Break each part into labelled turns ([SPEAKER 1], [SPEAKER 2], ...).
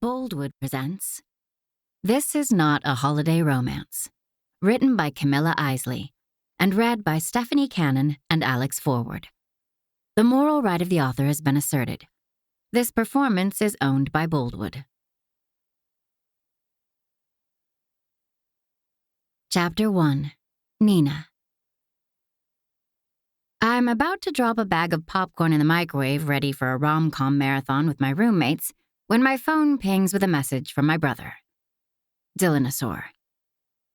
[SPEAKER 1] Boldwood presents This Is Not a Holiday Romance, written by Camilla Isley and read by Stephanie Cannon and Alex Forward. The moral right of the author has been asserted. This performance is owned by Boldwood. Chapter 1. Nina. I'm about to drop a bag of popcorn in the microwave ready for a rom-com marathon with my roommates when my phone pings with a message from my brother. Dillinosaur.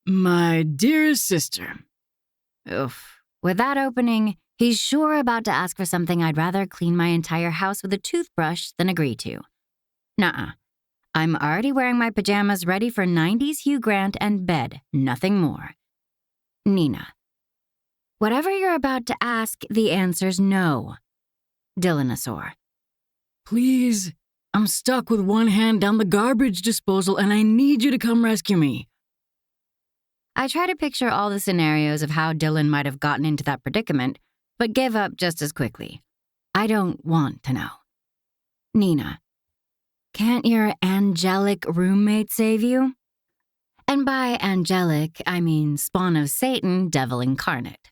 [SPEAKER 2] My dearest sister.
[SPEAKER 1] Oof. With that opening, he's sure about to ask for something I'd rather clean my entire house with a toothbrush than agree to. Nuh-uh. I'm already wearing my pajamas ready for 90s Hugh Grant and bed, nothing more. Nina. Whatever you're about to ask, the answer's no. Dillinosaur.
[SPEAKER 2] Please, I'm stuck with one hand down the garbage disposal and I need you to come rescue me.
[SPEAKER 1] I try to picture all the scenarios of how Dylan might have gotten into that predicament, but give up just as quickly. I don't want to know. Nina. Can't your angelic roommate save you? And by angelic, I mean spawn of Satan, devil incarnate.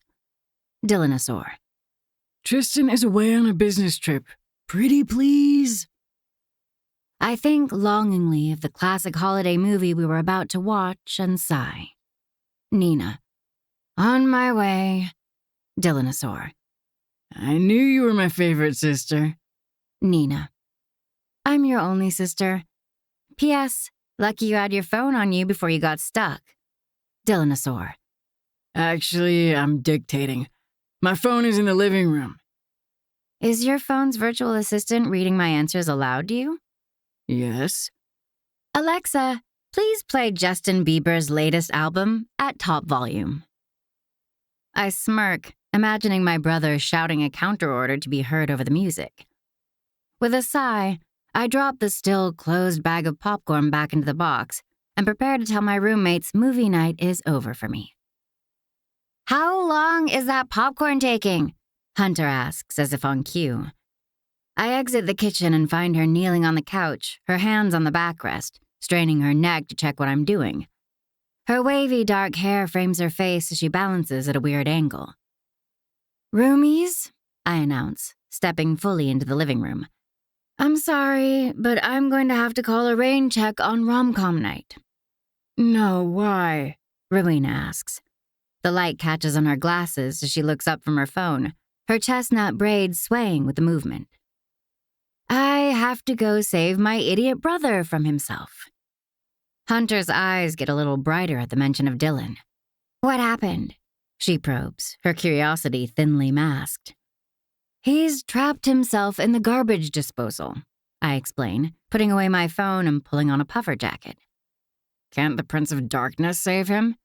[SPEAKER 1] Dillinosaur.
[SPEAKER 2] Tristan is away on a business trip. Pretty please?
[SPEAKER 1] I think longingly of the classic holiday movie we were about to watch and sigh. Nina. On my way. Dillinosaur.
[SPEAKER 2] I knew you were my favorite sister.
[SPEAKER 1] Nina. I'm your only sister. P.S. Lucky you had your phone on you before you got stuck. Dillinosaur.
[SPEAKER 2] Actually, I'm dictating. My phone is in the living room.
[SPEAKER 1] Is your phone's virtual assistant reading my answers aloud to you?
[SPEAKER 2] Yes.
[SPEAKER 1] Alexa, please play Justin Bieber's latest album at top volume. I smirk, imagining my brother shouting a counterorder to be heard over the music. With a sigh, I drop the still closed bag of popcorn back into the box and prepare to tell my roommates movie night is over for me. How long is that popcorn taking? Hunter asks as if on cue. I exit the kitchen and find her kneeling on the couch, her hands on the backrest, straining her neck to check what I'm doing. Her wavy dark hair frames her face as she balances at a weird angle. Roomies, I announce, stepping fully into the living room. I'm sorry, but I'm going to have to call a rain check on rom-com night.
[SPEAKER 2] No, why?
[SPEAKER 1] Rowena asks. The light catches on her glasses as she looks up from her phone, her chestnut braids swaying with the movement. I have to go save my idiot brother from himself. Hunter's eyes get a little brighter at the mention of Dylan. What happened? She probes, her curiosity thinly masked. He's trapped himself in the garbage disposal, I explain, putting away my phone and pulling on a puffer jacket.
[SPEAKER 2] Can't the Prince of Darkness save him?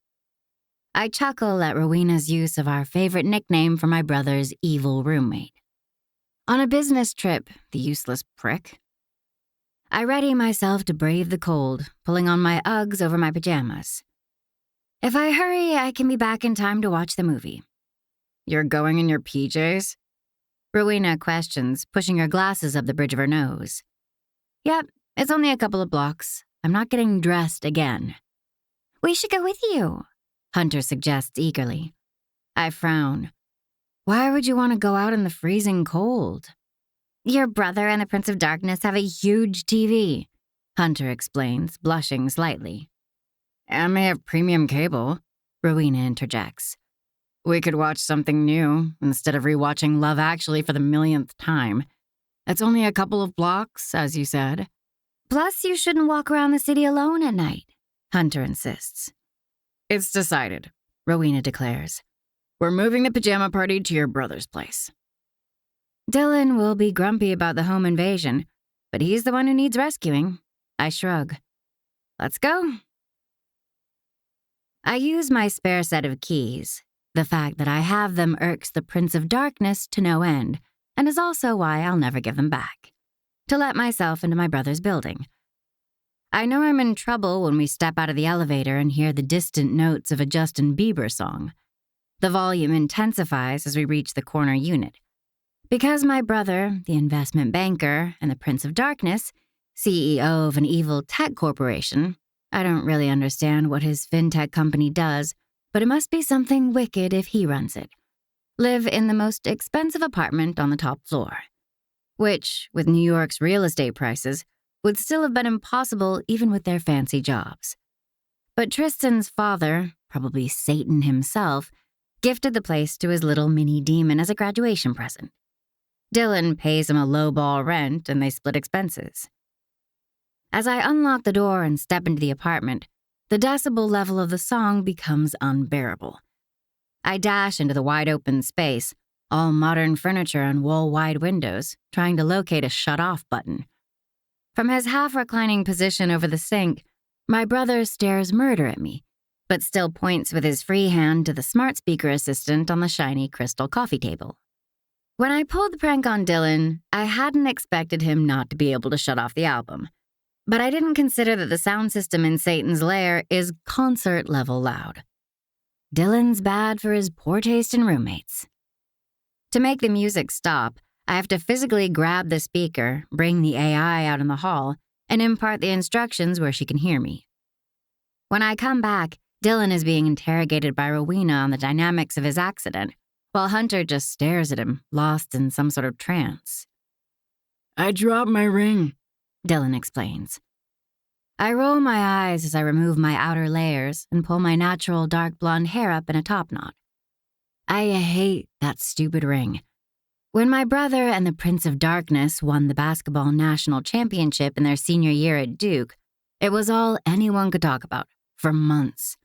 [SPEAKER 1] I chuckle at Rowena's use of our favorite nickname for my brother's evil roommate. On a business trip, the useless prick. I ready myself to brave the cold, pulling on my Uggs over my pajamas. If I hurry, I can be back in time to watch the movie.
[SPEAKER 2] You're going in your PJs?
[SPEAKER 1] Rowena questions, pushing her glasses up the bridge of her nose. Yep, it's only a couple of blocks. I'm not getting dressed again. We should go with you, Hunter suggests eagerly. I frown. Why would you want to go out in the freezing cold? Your brother and the Prince of Darkness have a huge TV, Hunter explains, blushing slightly.
[SPEAKER 2] And they have premium cable,
[SPEAKER 1] Rowena interjects.
[SPEAKER 2] We could watch something new instead of rewatching Love Actually for the millionth time. It's only a couple of blocks, as you said.
[SPEAKER 1] Plus, you shouldn't walk around the city alone at night, Hunter insists.
[SPEAKER 2] It's decided, Rowena declares. We're moving the pajama party to your brother's place.
[SPEAKER 1] Dylan will be grumpy about the home invasion, but he's the one who needs rescuing. I shrug. Let's go. I use my spare set of keys. The fact that I have them irks the Prince of Darkness to no end, and is also why I'll never give them back. To let myself into my brother's building. I know I'm in trouble when we step out of the elevator and hear the distant notes of a Justin Bieber song. The volume intensifies as we reach the corner unit. Because my brother, the investment banker, and the Prince of Darkness CEO of an evil tech corporation. I don't really understand what his fintech company does, but it must be something wicked if he runs it. Live in the most expensive apartment on the top floor, which, with New York's real estate prices, would still have been impossible even with their fancy jobs. But Tristan's father, probably Satan himself, gifted the place to his little mini demon as a graduation present. Dylan pays him a lowball rent and they split expenses. As I unlock the door and step into the apartment, the decibel level of the song becomes unbearable. I dash into the wide-open space, all modern furniture and wall-wide windows, trying to locate a shut-off button. From his half-reclining position over the sink, my brother stares murder at me, but still points with his free hand to the smart speaker assistant on the shiny crystal coffee table. When I pulled the prank on Dylan, I hadn't expected him not to be able to shut off the album. But I didn't consider that the sound system in Satan's lair is concert-level loud. Dylan's bad for his poor taste in roommates. To make the music stop, I have to physically grab the speaker, bring the AI out in the hall, and impart the instructions where she can hear me. When I come back, Dylan is being interrogated by Rowena on the dynamics of his accident, while Hunter just stares at him, lost in some sort of trance.
[SPEAKER 2] I dropped my ring,
[SPEAKER 1] Dylan explains. I roll my eyes as I remove my outer layers and pull my natural dark blonde hair up in a top knot. I hate that stupid ring. When my brother and the Prince of Darkness won the basketball national championship in their senior year at Duke, it was all anyone could talk about for months.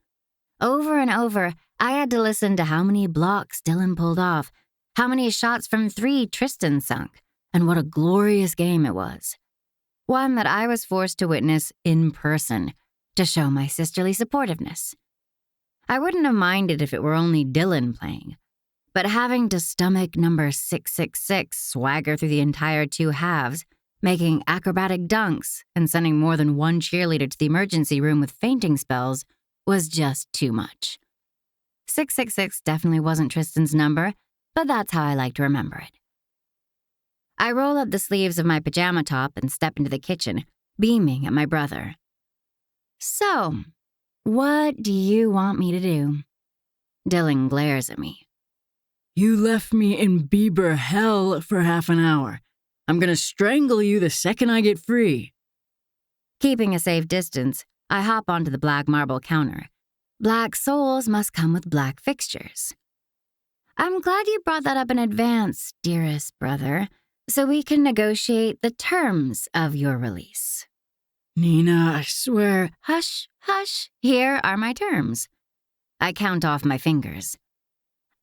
[SPEAKER 1] Over and over, I had to listen to how many blocks Dylan pulled off, how many shots from three Tristan sunk, and what a glorious game it was. One that I was forced to witness in person to show my sisterly supportiveness. I wouldn't have minded if it were only Dylan playing, but having to stomach number 666 swagger through the entire two halves, making acrobatic dunks and sending more than one cheerleader to the emergency room with fainting spells was just too much. 666 definitely wasn't Tristan's number, but that's how I like to remember it. I roll up the sleeves of my pajama top and step into the kitchen, beaming at my brother. So, what do you want me to do? Dylan glares at me.
[SPEAKER 2] You left me in Bieber hell for half an hour. I'm gonna strangle you the second I get free.
[SPEAKER 1] Keeping a safe distance, I hop onto the black marble counter. Black souls must come with black fixtures. I'm glad you brought that up in advance, dearest brother, so we can negotiate the terms of your release.
[SPEAKER 2] Nina, I swear.
[SPEAKER 1] Hush, hush, here are my terms. I count off my fingers.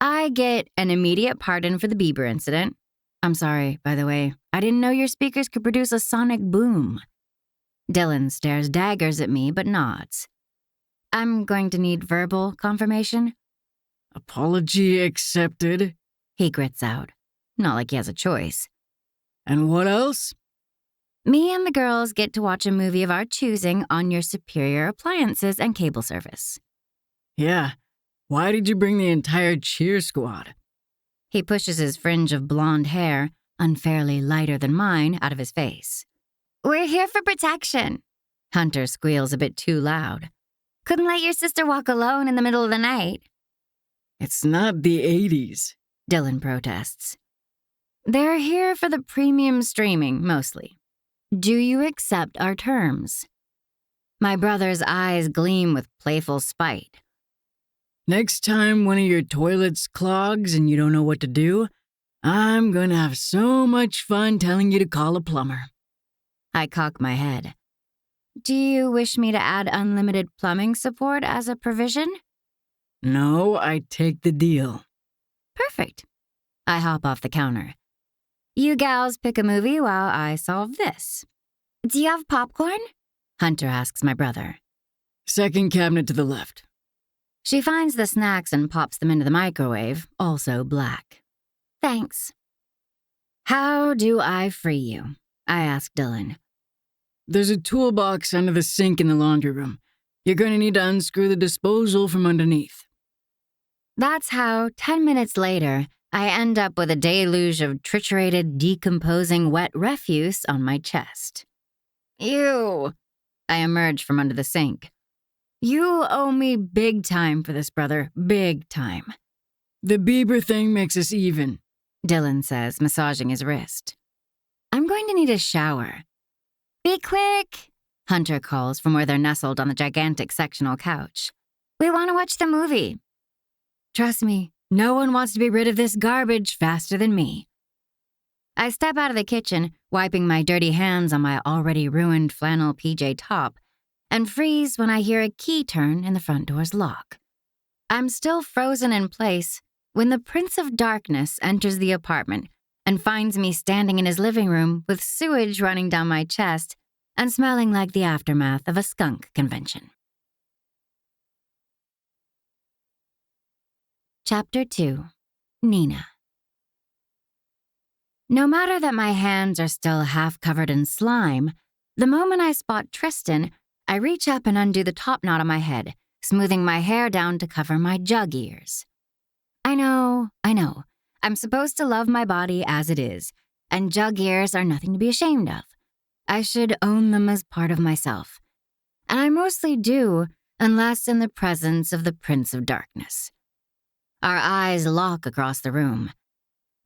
[SPEAKER 1] I get an immediate pardon for the Bieber incident. I'm sorry, by the way. I didn't know your speakers could produce a sonic boom. Dylan stares daggers at me but nods. I'm going to need verbal confirmation.
[SPEAKER 2] Apology accepted,
[SPEAKER 1] He grits out. Not like he has a choice.
[SPEAKER 2] And what else?
[SPEAKER 1] Me and the girls get to watch a movie of our choosing on your superior appliances and cable service.
[SPEAKER 2] Yeah, why did you bring the entire cheer squad?
[SPEAKER 1] He pushes his fringe of blonde hair, unfairly lighter than mine, out of his face. We're here for protection. Hunter squeals a bit too loud. Couldn't let your sister walk alone in the middle of the night.
[SPEAKER 2] It's not the 80s,
[SPEAKER 1] Dylan protests. They're here for the premium streaming, mostly. Do you accept our terms? My brother's eyes gleam with playful spite.
[SPEAKER 2] Next time one of your toilets clogs and you don't know what to do, I'm going to have so much fun telling you to call a plumber.
[SPEAKER 1] I cock my head. Do you wish me to add unlimited plumbing support as a provision?
[SPEAKER 2] No, I take the deal.
[SPEAKER 1] Perfect. I hop off the counter. You gals pick a movie while I solve this. Do you have popcorn? Hunter asks my brother.
[SPEAKER 2] Second cabinet to the left.
[SPEAKER 1] She finds the snacks and pops them into the microwave, also black. Thanks. How do I free you? I ask Dylan.
[SPEAKER 2] There's a toolbox under the sink in the laundry room. You're going to need to unscrew the disposal from underneath.
[SPEAKER 1] That's how, 10 minutes later, I end up with a deluge of triturated, decomposing wet refuse on my chest. Ew. I emerge from under the sink. You owe me big time for this, brother. Big time.
[SPEAKER 2] The Bieber thing makes us even,
[SPEAKER 1] Dylan says, massaging his wrist. I'm going to need a shower. Be quick, Hunter calls from where they're nestled on the gigantic sectional couch. We want to watch the movie. Trust me, no one wants to be rid of this garbage faster than me. I step out of the kitchen, wiping my dirty hands on my already ruined flannel PJ top, and freeze when I hear a key turn in the front door's lock. I'm still frozen in place when the Prince of Darkness enters the apartment and finds me standing in his living room with sewage running down my chest and smelling like the aftermath of a skunk convention. Chapter 2. Nina. No matter that my hands are still half covered in slime, the moment I spot Tristan, I reach up and undo the top knot on my head, smoothing my hair down to cover my jug ears. I know. I'm supposed to love my body as it is, and jug ears are nothing to be ashamed of. I should own them as part of myself. And I mostly do, unless in the presence of the Prince of Darkness. Our eyes lock across the room.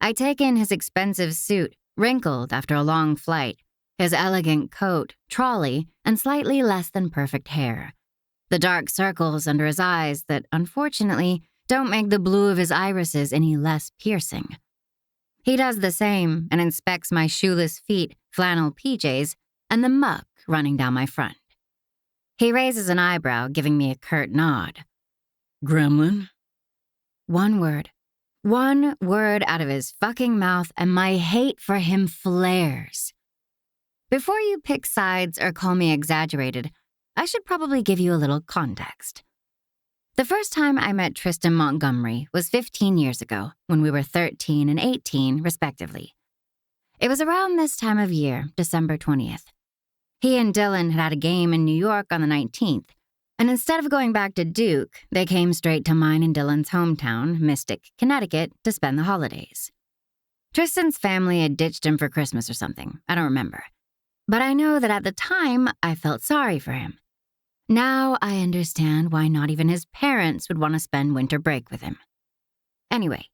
[SPEAKER 1] I take in his expensive suit, wrinkled after a long flight, his elegant coat, trolley, and slightly less than perfect hair. The dark circles under his eyes that, unfortunately, don't make the blue of his irises any less piercing. He does the same and inspects my shoeless feet, flannel PJs, and the muck running down my front. He raises an eyebrow, giving me a curt nod.
[SPEAKER 2] Gremlin?
[SPEAKER 1] One word out of his fucking mouth, and my hate for him flares. Before you pick sides or call me exaggerated, I should probably give you a little context. The first time I met Tristan Montgomery was 15 years ago, when we were 13 and 18, respectively. It was around this time of year, December 20th. He and Dylan had a game in New York on the 19th, and instead of going back to Duke, they came straight to mine and Dylan's hometown, Mystic, Connecticut, to spend the holidays. Tristan's family had ditched him for Christmas or something, I don't remember. But I know that at the time, I felt sorry for him. Now I understand why not even his parents would want to spend winter break with him. Anyway,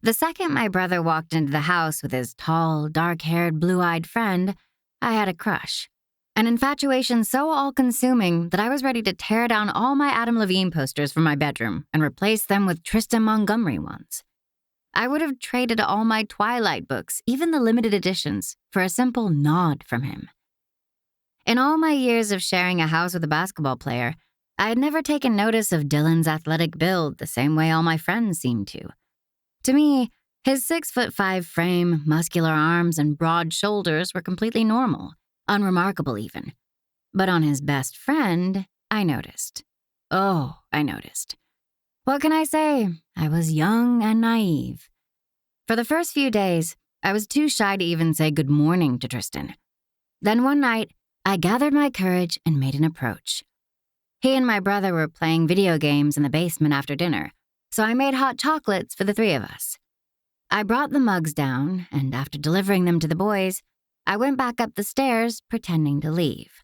[SPEAKER 1] the second my brother walked into the house with his tall, dark-haired, blue-eyed friend, I had a crush. An infatuation so all-consuming that I was ready to tear down all my Adam Levine posters from my bedroom and replace them with Tristan Montgomery ones. I would have traded all my Twilight books, even the limited editions, for a simple nod from him. In all my years of sharing a house with a basketball player, I had never taken notice of Dylan's athletic build the same way all my friends seemed to. To me, his 6'5" frame, muscular arms, and broad shoulders were completely normal, unremarkable even. But on his best friend, I noticed. Oh, I noticed. What can I say? I was young and naive. For the first few days, I was too shy to even say good morning to Tristan. Then one night, I gathered my courage and made an approach. He and my brother were playing video games in the basement after dinner, so I made hot chocolates for the three of us. I brought the mugs down, and after delivering them to the boys, I went back up the stairs, pretending to leave.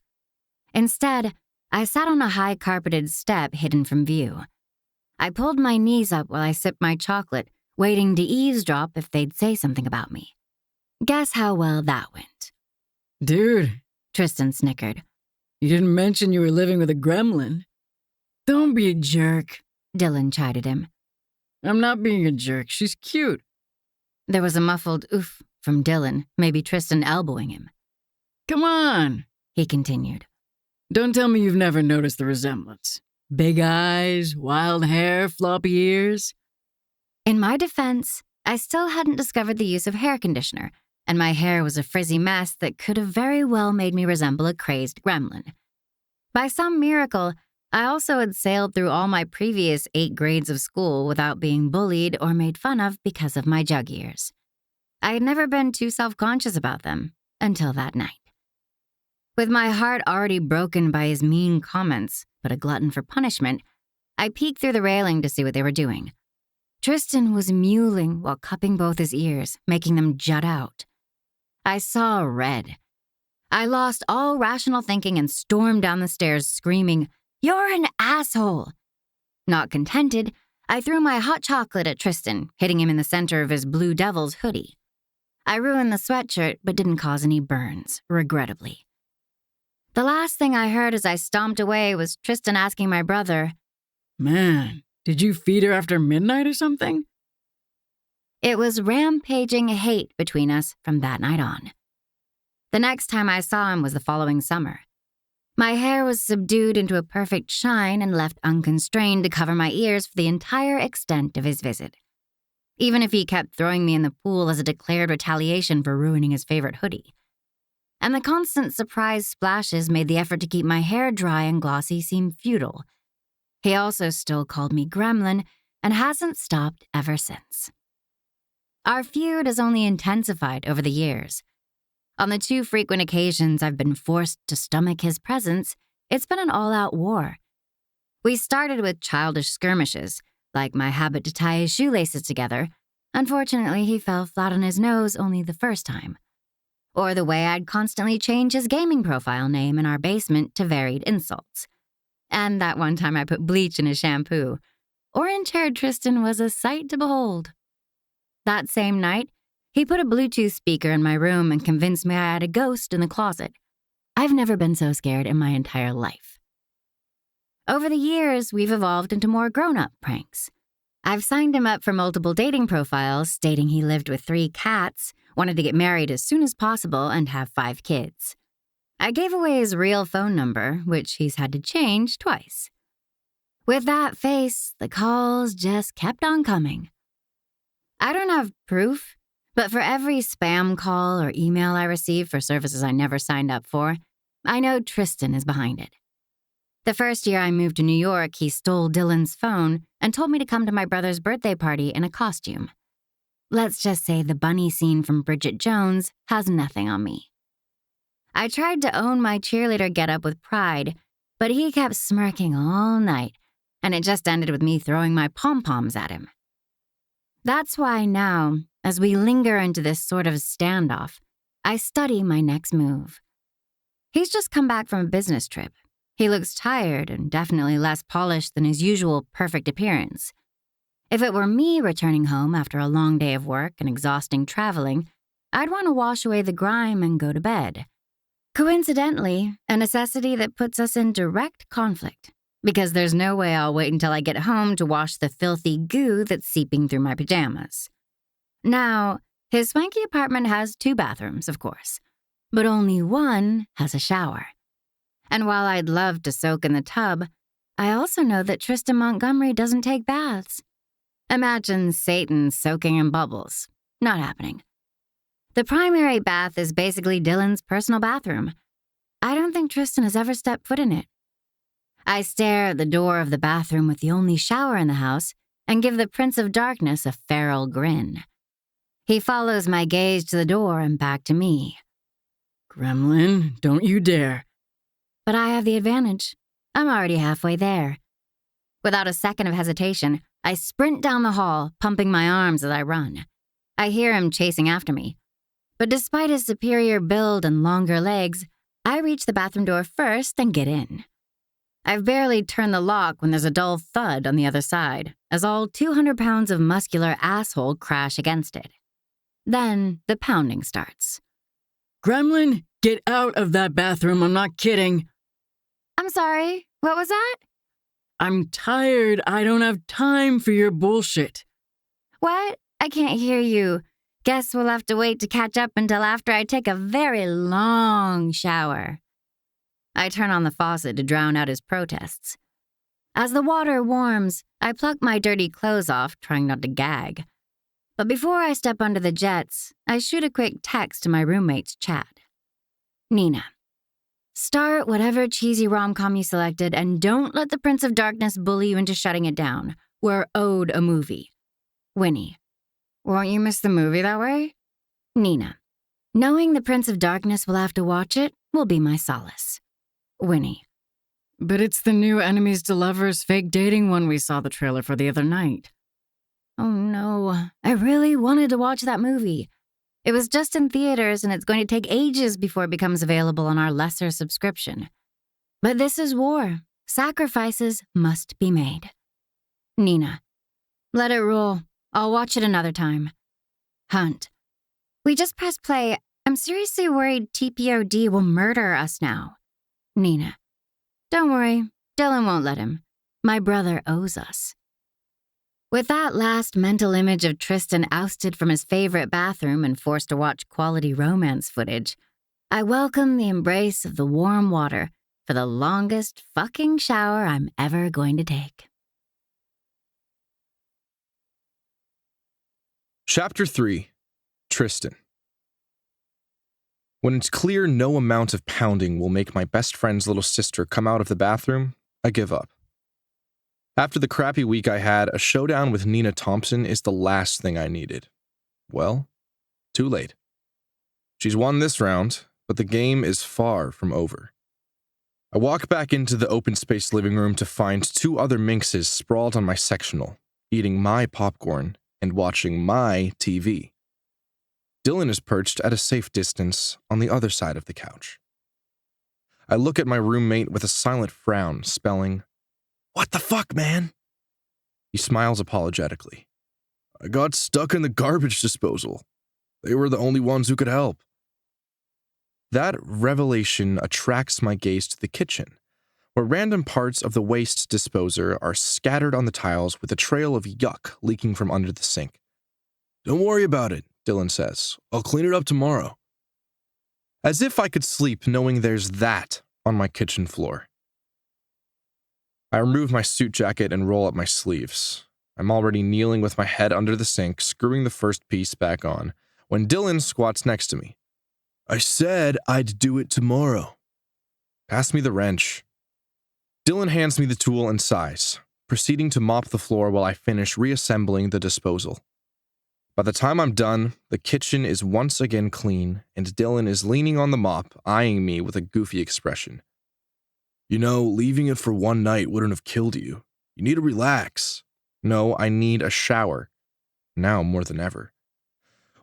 [SPEAKER 1] Instead, I sat on a high-carpeted step hidden from view. I pulled my knees up while I sipped my chocolate, waiting to eavesdrop if they'd say something about me. Guess how well that went.
[SPEAKER 2] Dude,
[SPEAKER 1] Tristan snickered.
[SPEAKER 2] You didn't mention you were living with a gremlin. Don't be a jerk,
[SPEAKER 1] Dylan chided him.
[SPEAKER 2] I'm not being a jerk. She's cute.
[SPEAKER 1] There was a muffled oof from Dylan, maybe Tristan elbowing him.
[SPEAKER 2] Come on,
[SPEAKER 1] he continued.
[SPEAKER 2] Don't tell me you've never noticed the resemblance. Big eyes, wild hair, floppy ears.
[SPEAKER 1] In my defense, I still hadn't discovered the use of hair conditioner, and my hair was a frizzy mess that could have very well made me resemble a crazed gremlin. By some miracle, I also had sailed through all my previous 8 grades of school without being bullied or made fun of because of my jug ears. I had never been too self-conscious about them until that night. With my heart already broken by his mean comments, but a glutton for punishment, I peeked through the railing to see what they were doing. Tristan was mewling while cupping both his ears, making them jut out. I saw red. I lost all rational thinking and stormed down the stairs screaming, "You're an asshole!" Not contented, I threw my hot chocolate at Tristan, hitting him in the center of his Blue Devils hoodie. I ruined the sweatshirt but didn't cause any burns, regrettably. The last thing I heard as I stomped away was Tristan asking my brother,
[SPEAKER 2] "Man, did you feed her after midnight or something?"
[SPEAKER 1] It was rampaging hate between us from that night on. The next time I saw him was the following summer. My hair was subdued into a perfect shine and left unconstrained to cover my ears for the entire extent of his visit, even if he kept throwing me in the pool as a declared retaliation for ruining his favorite hoodie. And the constant surprise splashes made the effort to keep my hair dry and glossy seem futile. He also still called me gremlin and hasn't stopped ever since. Our feud has only intensified over the years. On the 2 frequent occasions I've been forced to stomach his presence, it's been an all-out war. We started with childish skirmishes, like my habit to tie his shoelaces together. Unfortunately, he fell flat on his nose only the first time. Or the way I'd constantly change his gaming profile name in our basement to varied insults. And that one time I put bleach in his shampoo. Orange-haired Tristan was a sight to behold. That same night, he put a Bluetooth speaker in my room and convinced me I had a ghost in the closet. I've never been so scared in my entire life. Over the years, we've evolved into more grown-up pranks. I've signed him up for multiple dating profiles stating he lived with 3 cats, wanted to get married as soon as possible, and have 5 kids. I gave away his real phone number, which he's had to change twice. With that face, the calls just kept on coming. I don't have proof, but for every spam call or email I receive for services I never signed up for, I know Tristan is behind it. The first year I moved to New York, he stole Dylan's phone and told me to come to my brother's birthday party in a costume. Let's just say the bunny scene from Bridget Jones has nothing on me. I tried to own my cheerleader getup with pride, but he kept smirking all night, and it just ended with me throwing my pom-poms at him. That's why now, as we linger into this sort of standoff, I study my next move. He's just come back from a business trip. He looks tired and definitely less polished than his usual perfect appearance. If it were me returning home after a long day of work and exhausting traveling, I'd want to wash away the grime and go to bed. Coincidentally, a necessity that puts us in direct conflict, because there's no way I'll wait until I get home to wash the filthy goo that's seeping through my pajamas. Now, his swanky apartment has 2 bathrooms, of course, but only one has a shower. And while I'd love to soak in the tub, I also know that Tristan Montgomery doesn't take baths. Imagine Satan soaking in bubbles. Not happening. The primary bath is basically Dylan's personal bathroom. I don't think Tristan has ever stepped foot in it. I stare at the door of the bathroom with the only shower in the house and give the Prince of Darkness a feral grin. He follows my gaze to the door and back to me.
[SPEAKER 2] "Gremlin, don't you dare."
[SPEAKER 1] But I have the advantage. I'm already halfway there. Without a second of hesitation, I sprint down the hall, pumping my arms as I run. I hear him chasing after me. But despite his superior build and longer legs, I reach the bathroom door first and get in. I've barely turned the lock when there's a dull thud on the other side, as all 200 pounds of muscular asshole crash against it. Then the pounding starts.
[SPEAKER 2] "Gremlin, get out of that bathroom, I'm not kidding."
[SPEAKER 1] I'm sorry, what was that?
[SPEAKER 2] "I'm tired, I don't have time for your bullshit."
[SPEAKER 1] What? I can't hear you. Guess we'll have to wait to catch up until after I take a very long shower. I turn on the faucet to drown out his protests. As the water warms, I pluck my dirty clothes off, trying not to gag. But before I step under the jets, I shoot a quick text to my roommate's chat. Nina, start whatever cheesy rom-com you selected and don't let the Prince of Darkness bully you into shutting it down. We're owed a movie. Winnie, won't you miss the movie that way? Nina, knowing the Prince of Darkness will have to watch it will be my solace. Winnie,
[SPEAKER 2] But it's the new Enemies to Lovers fake dating one we saw the trailer for the other night.
[SPEAKER 1] oh no, I really wanted to watch that movie. It was just in theaters, and it's going to take ages before it becomes available on our lesser subscription. But this is war. Sacrifices must be made. Nina. Let it roll. I'll watch it another time. Hunt. We just pressed play. I'm seriously worried TPOD will murder us now. Nina. Don't worry. Dylan won't let him. My brother owes us. With that last mental image of Tristan ousted from his favorite bathroom and forced to watch quality romance footage, I welcome the embrace of the warm water for the longest fucking shower I'm ever going to take.
[SPEAKER 3] Chapter 3. Tristan. When it's clear no amount of pounding will make my best friend's little sister come out of the bathroom, I give up. After the crappy week I had, a showdown with Nina Thompson is the last thing I needed. Well, too late. She's won this round, but the game is far from over. I walk back into the open space living room to find two other minxes sprawled on my sectional, eating my popcorn and watching my TV. Dylan is perched at a safe distance on the other side of the couch. I look at my roommate with a silent frown, spelling, "What the fuck, man?" He smiles apologetically. "I got stuck in the garbage disposal. They were the only ones who could help." That revelation attracts my gaze to the kitchen, where random parts of the waste disposer are scattered on the tiles with a trail of yuck leaking from under the sink. "Don't worry about it," Dylan says. "I'll clean it up tomorrow." As if I could sleep knowing there's that on my kitchen floor. I remove my suit jacket and roll up my sleeves. I'm already kneeling with my head under the sink, screwing the first piece back on, when Dylan squats next to me. "I said I'd do it tomorrow." "Pass me the wrench." Dylan hands me the tool and sighs, proceeding to mop the floor while I finish reassembling the disposal. By the time I'm done, the kitchen is once again clean, and Dylan is leaning on the mop, eyeing me with a goofy expression. "You know, leaving it for one night wouldn't have killed you. You need to relax." "No, I need a shower. Now more than ever.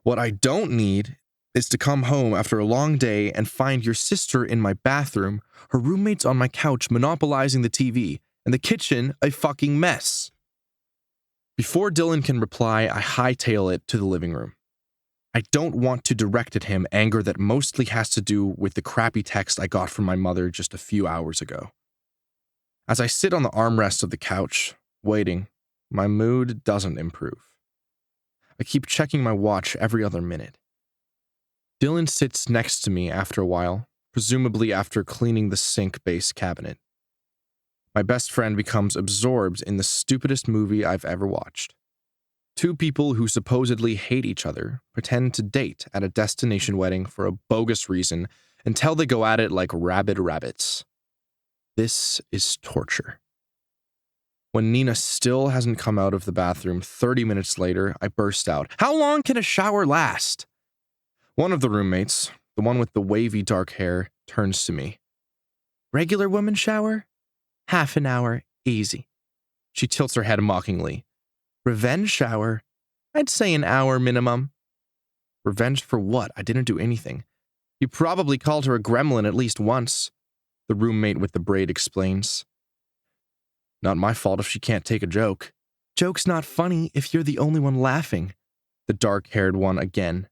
[SPEAKER 3] What I don't need is to come home after a long day and find your sister in my bathroom, her roommates on my couch monopolizing the TV, and the kitchen a fucking mess." Before Dylan can reply, I hightail it to the living room. I don't want to direct at him anger that mostly has to do with the crappy text I got from my mother just a few hours ago. As I sit on the armrest of the couch, waiting, my mood doesn't improve. I keep checking my watch every other minute. Dylan sits next to me after a while, presumably after cleaning the sink base cabinet. My best friend becomes absorbed in the stupidest movie I've ever watched. Two people who supposedly hate each other pretend to date at a destination wedding for a bogus reason until they go at it like rabid rabbits. This is torture. When Nina still hasn't come out of the bathroom 30 minutes later, I burst out, "How long can a shower last?" One of the roommates, the one with the wavy dark hair, turns to me. "Regular woman shower? Half an hour, easy." She tilts her head mockingly. "Revenge shower? I'd say an hour minimum." "Revenge for what? I didn't do anything." "You probably called her a gremlin at least once," the roommate with the braid explains. "Not my fault if she can't take a joke." "Joke's not funny if you're the only one laughing," the dark-haired one again.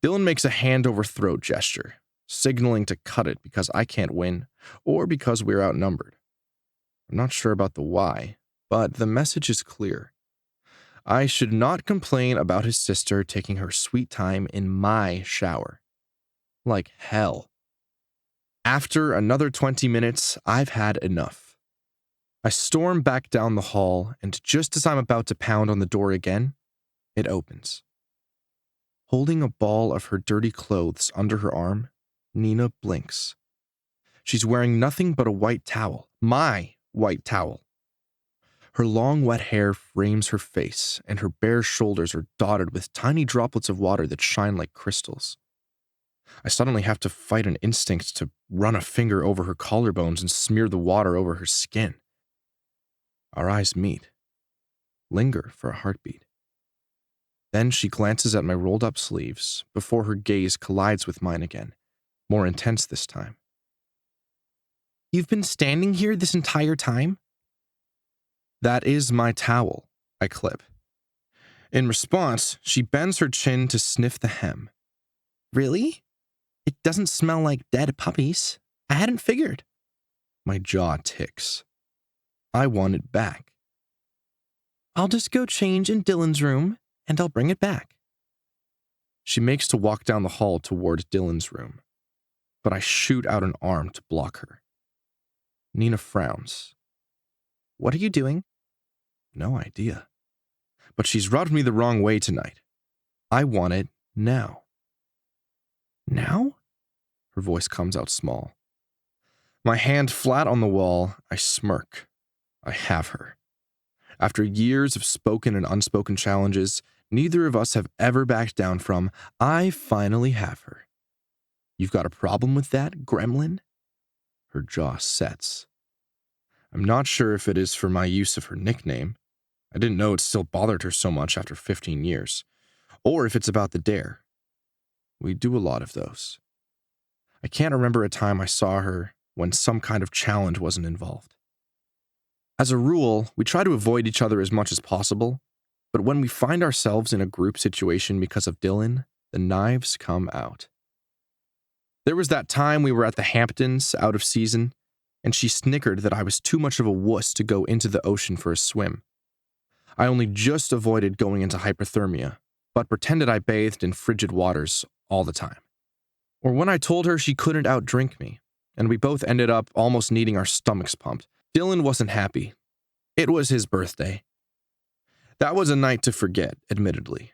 [SPEAKER 3] Dylan makes a hand-over-throat gesture, signaling to cut it because I can't win, or because we're outnumbered. I'm not sure about the why, but the message is clear. I should not complain about his sister taking her sweet time in my shower. Like hell. After another 20 minutes, I've had enough. I storm back down the hall, and just as I'm about to pound on the door again, it opens. Holding a ball of her dirty clothes under her arm, Nina blinks. She's wearing nothing but a white towel, my white towel. Her long wet hair frames her face, and her bare shoulders are dotted with tiny droplets of water that shine like crystals. I suddenly have to fight an instinct to run a finger over her collarbones and smear the water over her skin. Our eyes meet, linger for a heartbeat. Then she glances at my rolled-up sleeves before her gaze collides with mine again, more intense this time. "You've been standing here this entire time?" "That is my towel," I clip. In response, she bends her chin to sniff the hem. "Really? It doesn't smell like dead puppies. I hadn't figured." My jaw ticks. I want it back. "I'll just go change in Dylan's room, and I'll bring it back." She makes to walk down the hall toward Dylan's room, but I shoot out an arm to block her. Nina frowns. "What are you doing?" No idea. But she's rubbed me the wrong way tonight. I want it now. "Now?" Her voice comes out small. My hand flat on the wall, I smirk. I have her. After years of spoken and unspoken challenges neither of us have ever backed down from, I finally have her. "You've got a problem with that, gremlin?" Her jaw sets. I'm not sure if it is for my use of her nickname. I didn't know it still bothered her so much after 15 years. Or if it's about the dare. We do a lot of those. I can't remember a time I saw her when some kind of challenge wasn't involved. As a rule, we try to avoid each other as much as possible, but when we find ourselves in a group situation because of Dylan, the knives come out. There was that time we were at the Hamptons, out of season, and she snickered that I was too much of a wuss to go into the ocean for a swim. I only just avoided going into hypothermia, but pretended I bathed in frigid waters all the time. Or when I told her she couldn't outdrink me, and we both ended up almost needing our stomachs pumped, Dylan wasn't happy. It was his birthday. That was a night to forget, admittedly.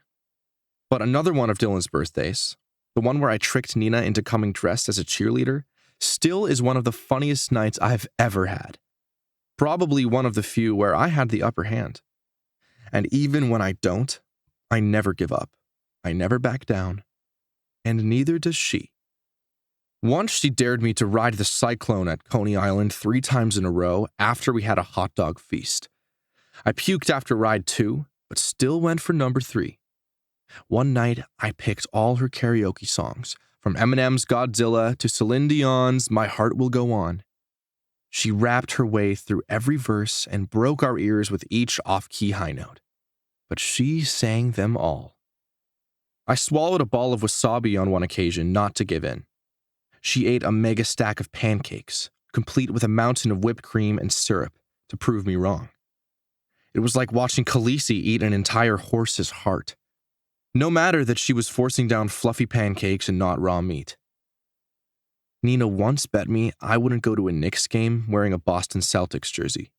[SPEAKER 3] But another one of Dylan's birthdays, the one where I tricked Nina into coming dressed as a cheerleader, still is one of the funniest nights I've ever had. Probably one of the few where I had the upper hand. And even when I don't, I never give up. I never back down. And neither does she. Once she dared me to ride the Cyclone at Coney Island 3 times in a row after we had a hot dog feast. I puked after ride 2, but still went for number 3. One night, I picked all her karaoke songs, from Eminem's Godzilla to Celine Dion's My Heart Will Go On. She rapped her way through every verse and broke our ears with each off-key high note. But she sang them all. I swallowed a ball of wasabi on one occasion not to give in. She ate a mega stack of pancakes, complete with a mountain of whipped cream and syrup, to prove me wrong. It was like watching Khaleesi eat an entire horse's heart. No matter that she was forcing down fluffy pancakes and not raw meat. Nina once bet me I wouldn't go to a Knicks game wearing a Boston Celtics jersey.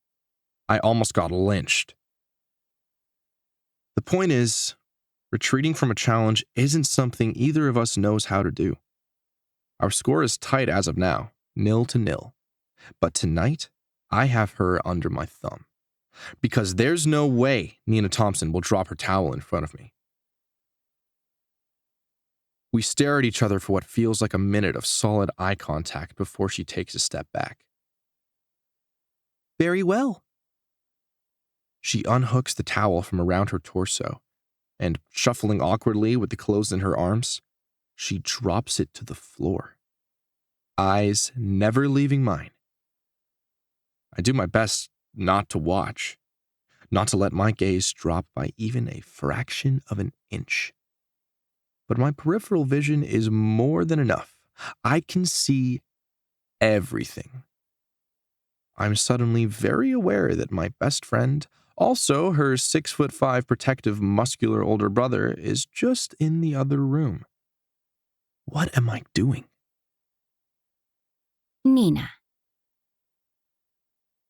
[SPEAKER 3] I almost got lynched. The point is, retreating from a challenge isn't something either of us knows how to do. Our score is tight as of now, 0-0. But tonight, I have her under my thumb. Because there's no way Nina Thompson will drop her towel in front of me. We stare at each other for what feels like a minute of solid eye contact before she takes a step back. "Very well." She unhooks the towel from around her torso, and shuffling awkwardly with the clothes in her arms, she drops it to the floor. Eyes never leaving mine. I do my best not to watch, not to let my gaze drop by even a fraction of an inch. But my peripheral vision is more than enough. I can see everything. I'm suddenly very aware that my best friend, also her 6'5" protective, muscular older brother, is just in the other room. What am I doing?
[SPEAKER 1] Nina.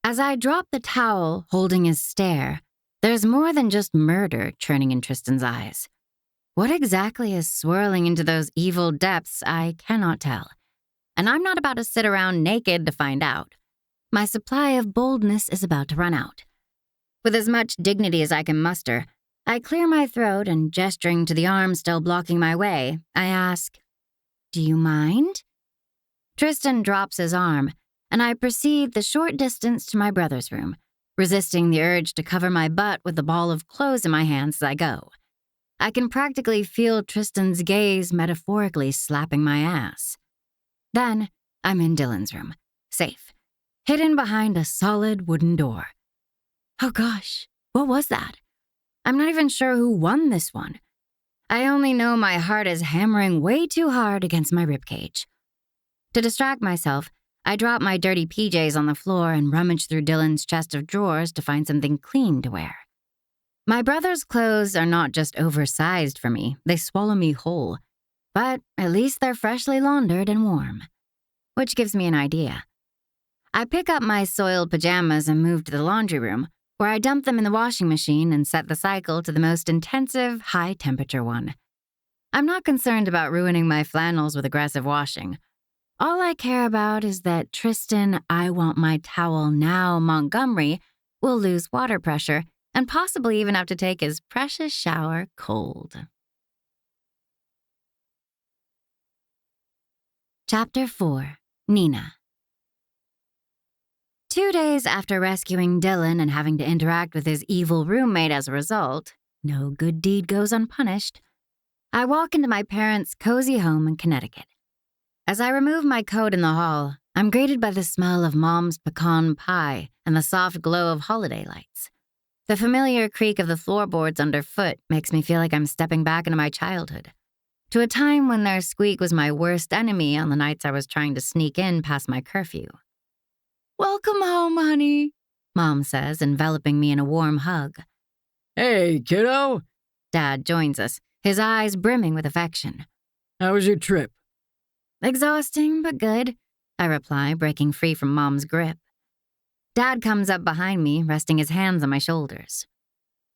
[SPEAKER 1] As I drop the towel, holding his stare, there's more than just murder churning in Tristan's eyes. What exactly is swirling into those evil depths, I cannot tell. And I'm not about to sit around naked to find out. My supply of boldness is about to run out. With as much dignity as I can muster, I clear my throat and, gesturing to the arm still blocking my way, I ask, "Do you mind?" Tristan drops his arm, and I proceed the short distance to my brother's room, resisting the urge to cover my butt with the ball of clothes in my hands as I go. I can practically feel Tristan's gaze metaphorically slapping my ass. Then, I'm in Dylan's room, safe, hidden behind a solid wooden door. Oh gosh, what was that? I'm not even sure who won this one. I only know my heart is hammering way too hard against my ribcage. To distract myself, I drop my dirty PJs on the floor and rummage through Dylan's chest of drawers to find something clean to wear. My brother's clothes are not just oversized for me, they swallow me whole. But at least they're freshly laundered and warm. Which gives me an idea. I pick up my soiled pajamas and move to the laundry room, where I dump them in the washing machine and set the cycle to the most intensive, high-temperature one. I'm not concerned about ruining my flannels with aggressive washing. All I care about is that Tristan, I want my towel now Montgomery will lose water pressure and possibly even have to take his precious shower cold. Chapter 4. Nina. 2 days after rescuing Dylan and having to interact with his evil roommate as a result, no good deed goes unpunished, I walk into my parents' cozy home in Connecticut. As I remove my coat in the hall, I'm greeted by the smell of Mom's pecan pie and the soft glow of holiday lights. The familiar creak of the floorboards underfoot makes me feel like I'm stepping back into my childhood, to a time when their squeak was my worst enemy on the nights I was trying to sneak in past my curfew. "Welcome home, honey," Mom says, enveloping me in a warm hug.
[SPEAKER 2] Hey, kiddo.
[SPEAKER 1] Dad joins us, his eyes brimming with affection.
[SPEAKER 2] How was your trip?
[SPEAKER 1] "Exhausting, but good," I reply, breaking free from Mom's grip. Dad comes up behind me, resting his hands on my shoulders.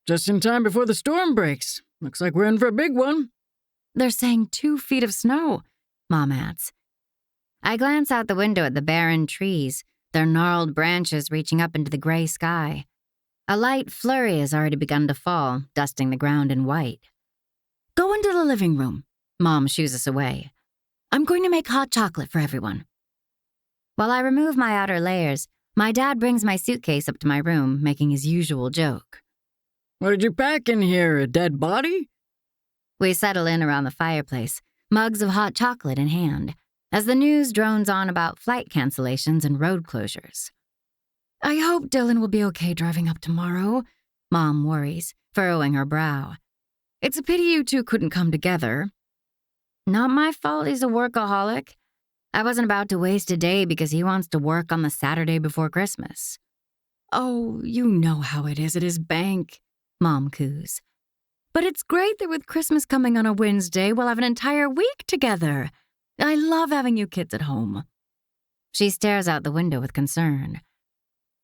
[SPEAKER 2] Just in time before the storm breaks. Looks like we're in for a big one.
[SPEAKER 1] "They're saying 2 feet of snow," Mom adds. I glance out the window at the barren trees, their gnarled branches reaching up into the gray sky. A light flurry has already begun to fall, dusting the ground in white. "Go into the living room," Mom shoos us away. "I'm going to make hot chocolate for everyone." While I remove my outer layers, my dad brings my suitcase up to my room, making his usual joke.
[SPEAKER 2] What did you pack in here, a dead body?
[SPEAKER 1] We settle in around the fireplace, mugs of hot chocolate in hand, as the news drones on about flight cancellations and road closures. "I hope Dylan will be okay driving up tomorrow," Mom worries, furrowing her brow. "It's a pity you two couldn't come together." "Not my fault he's a workaholic. I wasn't about to waste a day because he wants to work on the Saturday before Christmas." "Oh, you know how it is at his bank," Mom coos. "But it's great that with Christmas coming on a Wednesday, we'll have an entire week together. I love having you kids at home." She stares out the window with concern.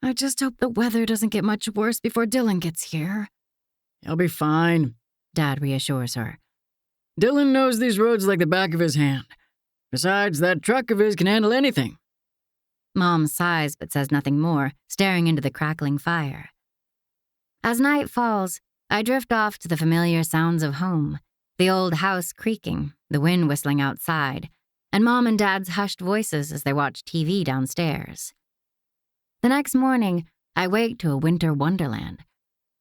[SPEAKER 1] "I just hope the weather doesn't get much worse before Dylan gets here."
[SPEAKER 2] He'll be fine,
[SPEAKER 1] Dad reassures her.
[SPEAKER 2] Dylan knows these roads like the back of his hand. Besides, that truck of his can handle anything.
[SPEAKER 1] Mom sighs but says nothing more, staring into the crackling fire. As night falls, I drift off to the familiar sounds of home, the old house creaking, the wind whistling outside, and Mom and Dad's hushed voices as they watch TV downstairs. The next morning, I wake to a winter wonderland.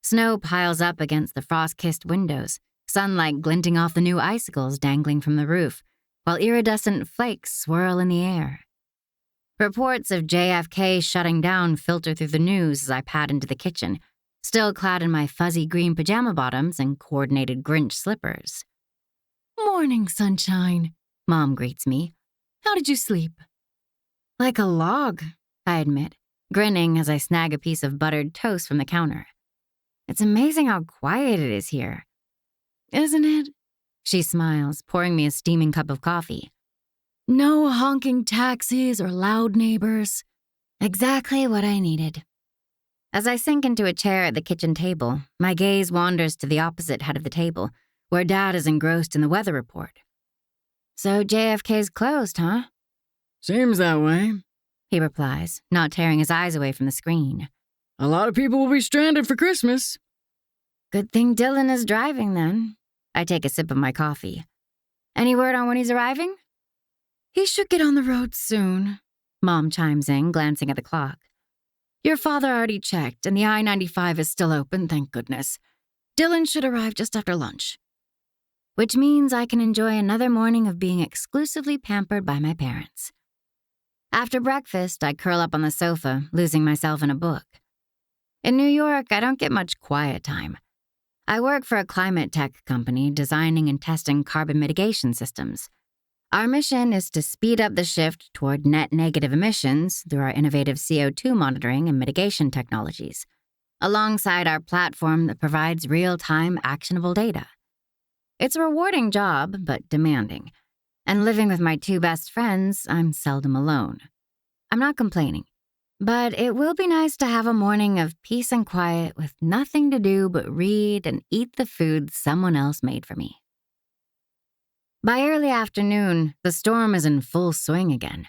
[SPEAKER 1] Snow piles up against the frost-kissed windows, sunlight glinting off the new icicles dangling from the roof, while iridescent flakes swirl in the air. Reports of JFK shutting down filter through the news as I pad into the kitchen, still clad in my fuzzy green pajama bottoms and coordinated Grinch slippers. "Morning, sunshine," Mom greets me. "How did you sleep?" "Like a log," I admit, grinning as I snag a piece of buttered toast from the counter. "It's amazing how quiet it is here." "Isn't it?" She smiles, pouring me a steaming cup of coffee. "No honking taxis or loud neighbors." Exactly what I needed. As I sink into a chair at the kitchen table, my gaze wanders to the opposite head of the table, where Dad is engrossed in the weather report. "So JFK's closed, huh?"
[SPEAKER 2] Seems that way.
[SPEAKER 1] He replies, not tearing his eyes away from the screen.
[SPEAKER 2] A lot of people will be stranded for Christmas.
[SPEAKER 1] "Good thing Dylan is driving, then." I take a sip of my coffee. "Any word on when he's arriving?" "He should get on the road soon," Mom chimes in, glancing at the clock. "Your father already checked, and the I-95 is still open, thank goodness. Dylan should arrive just after lunch." which means I can enjoy another morning of being exclusively pampered by my parents. After breakfast, I curl up on the sofa, losing myself in a book. In New York, I don't get much quiet time. I work for a climate tech company designing and testing carbon mitigation systems. Our mission is to speed up the shift toward net negative emissions through our innovative CO2 monitoring and mitigation technologies, alongside our platform that provides real-time actionable data. It's a rewarding job, but demanding. And living with my two best friends, I'm seldom alone. I'm not complaining, but it will be nice to have a morning of peace and quiet with nothing to do but read and eat the food someone else made for me. By early afternoon, the storm is in full swing again.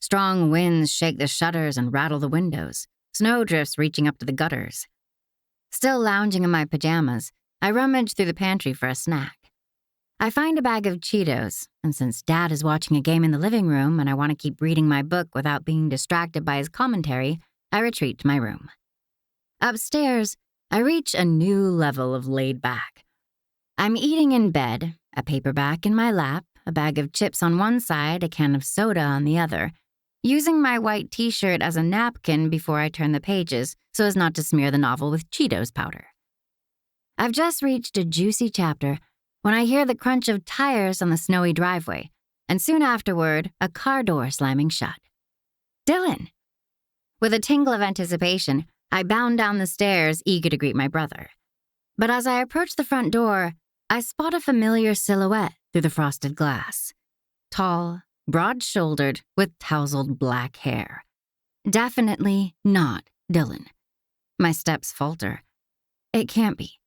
[SPEAKER 1] Strong winds shake the shutters and rattle the windows, snowdrifts reaching up to the gutters. Still lounging in my pajamas, I rummage through the pantry for a snack. I find a bag of Cheetos, and since Dad is watching a game in the living room and I want to keep reading my book without being distracted by his commentary, I retreat to my room. Upstairs, I reach a new level of laid back. I'm eating in bed, a paperback in my lap, a bag of chips on one side, a can of soda on the other, using my white t-shirt as a napkin before I turn the pages so as not to smear the novel with Cheetos powder. I've just reached a juicy chapter when I hear the crunch of tires on the snowy driveway, and soon afterward, a car door slamming shut. Dylan! With a tingle of anticipation, I bound down the stairs, eager to greet my brother. But as I approach the front door, I spot a familiar silhouette through the frosted glass. Tall, broad-shouldered, with tousled black hair. Definitely not Dylan. My steps falter. It can't be.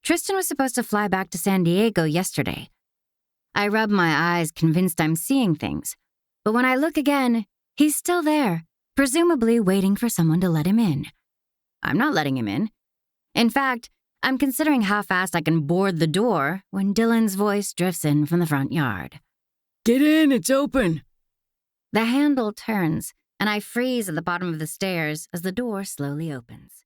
[SPEAKER 1] Tristan was supposed to fly back to San Diego yesterday. I rub my eyes, convinced I'm seeing things. But when I look again, he's still there, presumably waiting for someone to let him in. I'm not letting him in. In fact, I'm considering how fast I can board the door when Dylan's voice drifts in from the front yard.
[SPEAKER 2] Get in, it's open.
[SPEAKER 1] The handle turns, and I freeze at the bottom of the stairs as the door slowly opens.